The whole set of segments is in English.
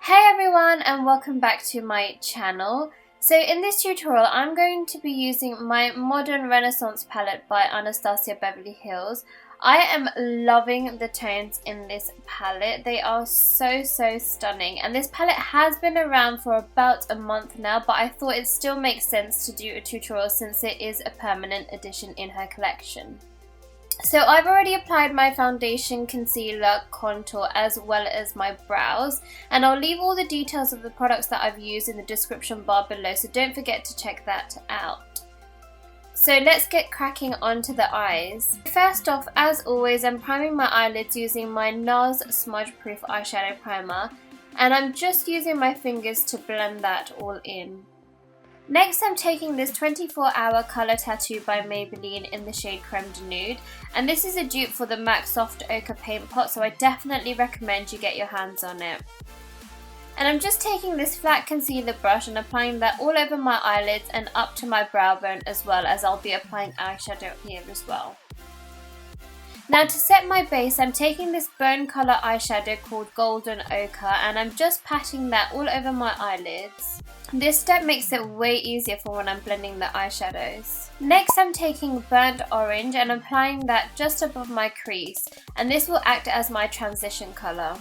Hey everyone, and welcome back to my channel. So in this tutorial I'm going to be using my Modern Renaissance palette by Anastasia Beverly Hills. I am loving the tones in this palette. They are so stunning, and this palette has been around for about a month now, but I thought it still makes sense to do a tutorial since it is a permanent addition in her collection. So I've already applied my foundation, concealer, contour as well as my brows, and I'll leave all the details of the products that I've used in the description bar below, so don't forget to check that out. So let's get cracking onto the eyes. First off, as always, I'm priming my eyelids using my NARS Smudge Proof Eyeshadow Primer, and I'm just using my fingers to blend that all in. Next, I'm taking this 24-Hour Colour Tattoo by Maybelline in the shade Creme de Nude, and this is a dupe for the MAC Soft Ochre Paint Pot, so I definitely recommend you get your hands on it. And I'm just taking this flat concealer brush and applying that all over my eyelids and up to my brow bone, as well as I'll be applying eyeshadow here as well. Now to set my base, I'm taking this bone colour eyeshadow called Golden Ochre, and I'm just patting that all over my eyelids. This step makes it way easier for when I'm blending the eyeshadows. Next, I'm taking Burnt Orange and applying that just above my crease, and this will act as my transition colour.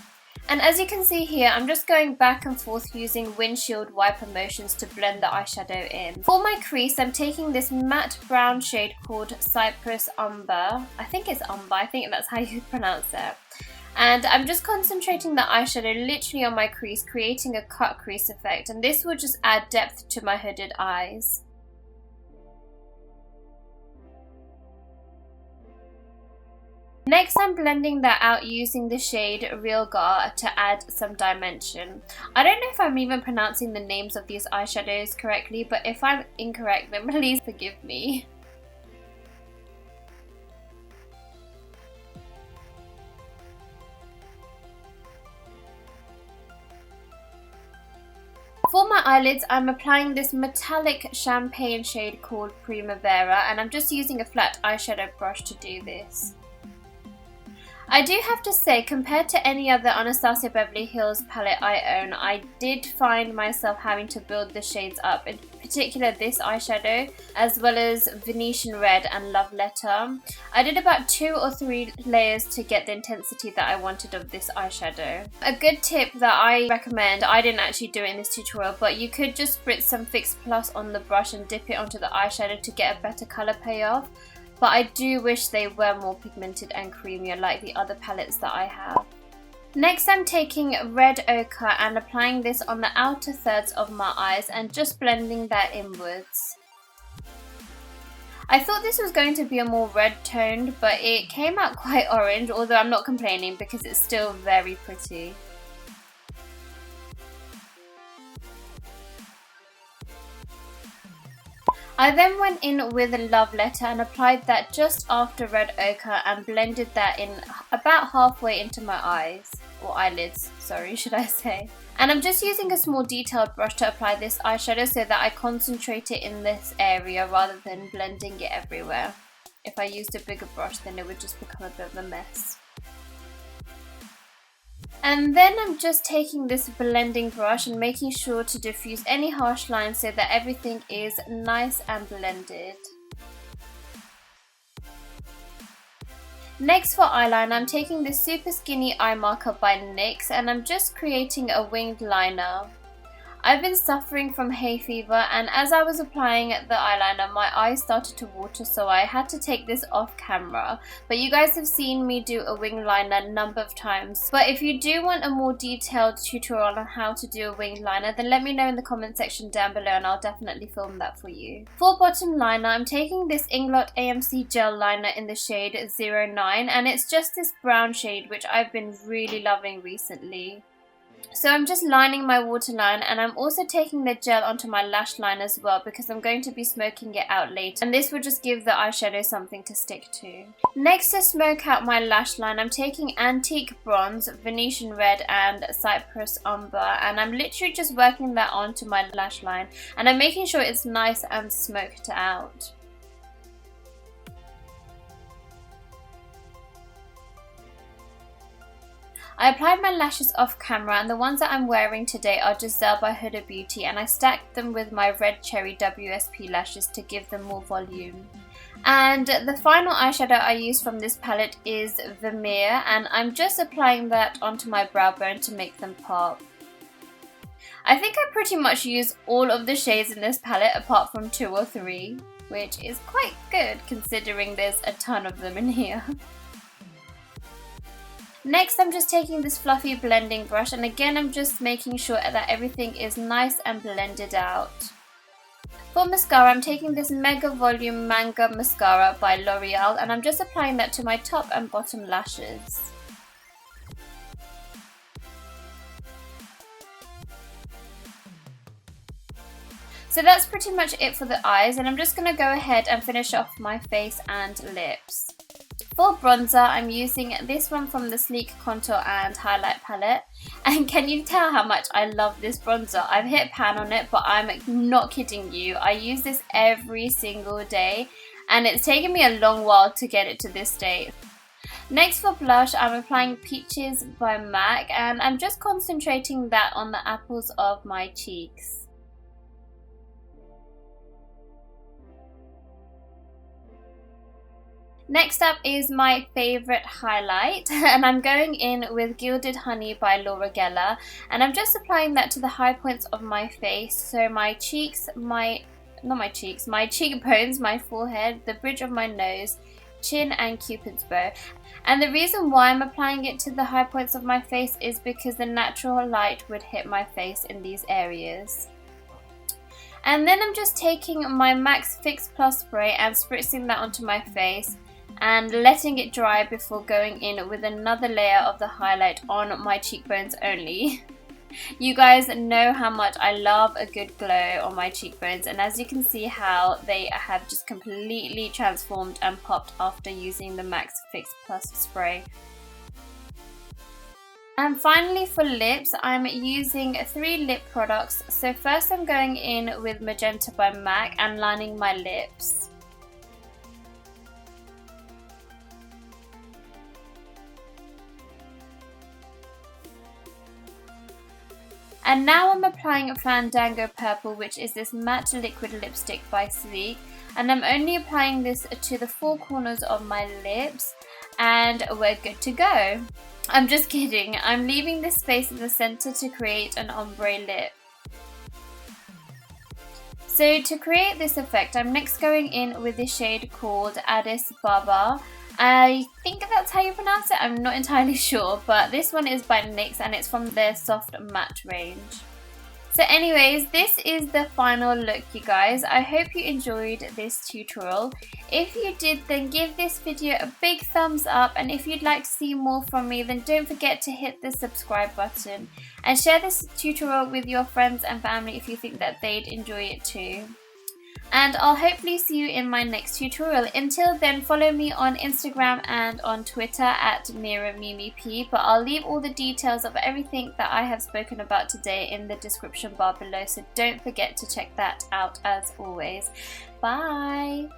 And as you can see here, I'm just going back and forth using windshield wiper motions to blend the eyeshadow in. For my crease, I'm taking this matte brown shade called Cyprus Umber. I think it's Umber, I think that's how you pronounce it. And I'm just concentrating the eyeshadow literally on my crease, creating a cut crease effect, and this will just add depth to my hooded eyes. Next, I'm blending that out using the shade Realgar to add some dimension. I don't know if I'm even pronouncing the names of these eyeshadows correctly, but if I'm incorrect, then please forgive me. For my eyelids, I'm applying this metallic champagne shade called Primavera, and I'm just using a flat eyeshadow brush to do this. I do have to say, compared to any other Anastasia Beverly Hills palette I own, I did find myself having to build the shades up, in particular this eyeshadow, as well as Venetian Red and Love Letter. I did about 2 or 3 layers to get the intensity that I wanted of this eyeshadow. A good tip that I recommend, I didn't actually do it in this tutorial, but you could just spritz some Fix Plus on the brush and dip it onto the eyeshadow to get a better colour payoff. But I do wish they were more pigmented and creamier like the other palettes that I have. Next, I'm taking Red Ochre and applying this on the outer thirds of my eyes and just blending that inwards. I thought this was going to be a more red toned, but it came out quite orange, although I'm not complaining because it's still very pretty. I then went in with a Love Letter and applied that just after Red Ochre and blended that in about halfway into my eyes, or eyelids, sorry, should I say. And I'm just using a small detailed brush to apply this eyeshadow so that I concentrate it in this area rather than blending it everywhere. If I used a bigger brush, then it would just become a bit of a mess. And then I'm just taking this blending brush and making sure to diffuse any harsh lines so that everything is nice and blended. Next, for eyeliner, I'm taking this Super Skinny Eye Marker by NYX and I'm just creating a winged liner. I've been suffering from hay fever, and as I was applying the eyeliner, my eyes started to water, so I had to take this off camera. But you guys have seen me do a wing liner a number of times. But if you do want a more detailed tutorial on how to do a winged liner, then let me know in the comment section down below and I'll definitely film that for you. For bottom liner, I'm taking this Inglot AMC Gel Liner in the shade 09, and it's just this brown shade which I've been really loving recently. So I'm just lining my waterline, and I'm also taking the gel onto my lash line as well because I'm going to be smoking it out later, and this will just give the eyeshadow something to stick to. Next, to smoke out my lash line, I'm taking Antique Bronze, Venetian Red and Cyprus Umber, and I'm literally just working that onto my lash line, and I'm making sure it's nice and smoked out. I applied my lashes off camera, and the ones that I'm wearing today are Giselle by Huda Beauty, and I stacked them with my Red Cherry WSP lashes to give them more volume. And the final eyeshadow I use from this palette is Vermeer, and I'm just applying that onto my brow bone to make them pop. I think I pretty much use all of the shades in this palette apart from 2 or 3, which is quite good considering there's a ton of them in here. Next, I'm just taking this fluffy blending brush, and again I'm just making sure that everything is nice and blended out. For mascara, I'm taking this Mega Volume Manga Mascara by L'Oreal, and I'm just applying that to my top and bottom lashes. So that's pretty much it for the eyes, and I'm just going to go ahead and finish off my face and lips. For bronzer, I'm using this one from the Sleek Contour and Highlight palette, and can you tell how much I love this bronzer? I've hit pan on it, but I'm not kidding you. I use this every single day, and it's taken me a long while to get it to this state. Next, for blush, I'm applying Peaches by MAC, and I'm just concentrating that on the apples of my cheeks. Next up is my favourite highlight, and I'm going in with Gilded Honey by Laura Geller, and I'm just applying that to the high points of my face, so my cheeks, my cheekbones, my forehead, the bridge of my nose, chin and Cupid's bow. And the reason why I'm applying it to the high points of my face is because the natural light would hit my face in these areas. And then I'm just taking my MAC Fix Plus spray and spritzing that onto my face, and letting it dry before going in with another layer of the highlight on my cheekbones only. You guys know how much I love a good glow on my cheekbones, and as you can see how they have just completely transformed and popped after using the MAC Fix Plus spray. And finally for lips, I'm using 3 lip products. So first I'm going in with Magenta by MAC and lining my lips. And now I'm applying Fandango Purple, which is this matte liquid lipstick by Sleek. And I'm only applying this to the 4 corners of my lips, and we're good to go. I'm just kidding, I'm leaving this space in the center to create an ombre lip. So to create this effect, I'm next going in with the shade called Addis Baba. I think that's how you pronounce it, I'm not entirely sure, but this one is by NYX and it's from their Soft Matte range. So anyways, this is the final look, you guys. I hope you enjoyed this tutorial. If you did, then give this video a big thumbs up, and if you'd like to see more from me, then don't forget to hit the subscribe button and share this tutorial with your friends and family if you think that they'd enjoy it too. And I'll hopefully see you in my next tutorial. Until then, follow me on Instagram and on Twitter at MeeraMemeP, but I'll leave all the details of everything that I have spoken about today in the description bar below, so don't forget to check that out as always. Bye!